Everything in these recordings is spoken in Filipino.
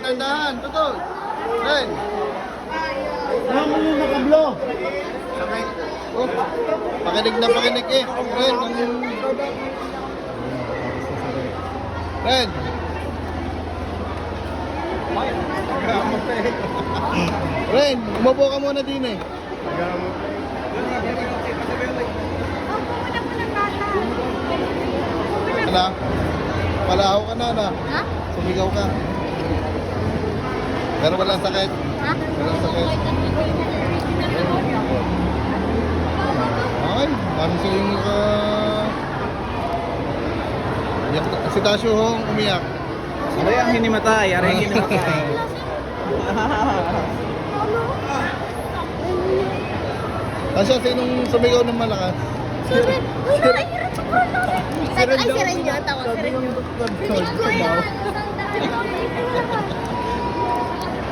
dahan-dahan. Tutol. Ren. Naman yung nakablo. Oh, pakinig na pakinig eh. Ren. Ren. Ren, umupo ka muna din eh. Ano? Palahaw ka na. Ha? Sumigaw ka. Pero walang sakit. Ha? Walang sakit. Ay, parang sa yung si Tasyo hong umiyak. Aray ang hinimatay, aray ang hinimatay. Tasyo, sinong sumigaw ng malakas? Siren! Uy, naiirap sa photo! Ay, siren yun. Tawa, siren yun. Siren ko yan.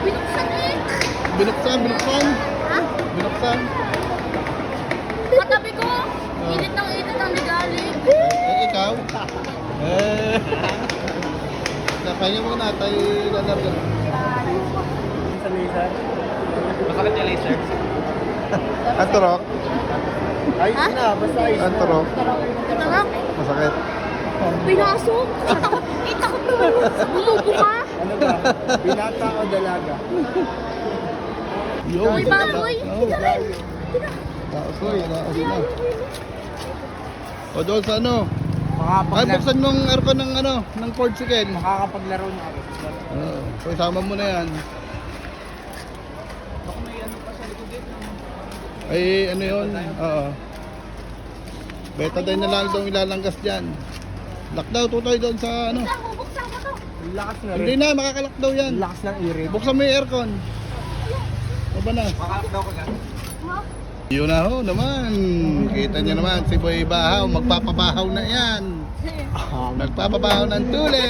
Binuksan eh. Binuksan. Ha? Binuksan. Katabi ko. Init ang ligali. Ikaw? Pahinga muna, tayo lalarga. Sa laser. Masakit yung laser. Anturok? Ayos na, basta ayos na. Anturok? Tarok. Masakit. Pinasok. Takot naman mo. Bulubo ka. Ano ba? Binata o dalaga? Uy, baboy. Tika rin. Taosoy na. O doon sa ano? Ay, Makakapaglaro. buksan mong aircon ng ano, ng Ford Chicken. Makakapaglaro na ako. So isama mo na yan. Ay, ano yun? Oo. Betadine na lang itong ilalanggas dyan. Lock daw, tutoy doon sa ano. Buksan ko to. Lakas na Hindi rin. na, makakalock daw yan. Lakas ng irit. Buksan mo yung aircon. O ba na? Makalak daw ko gan. Yun na ho naman. Kita nyo naman, si Boy Bahaw, magpapabahaw na yan. Magpapabahaw ng tuli.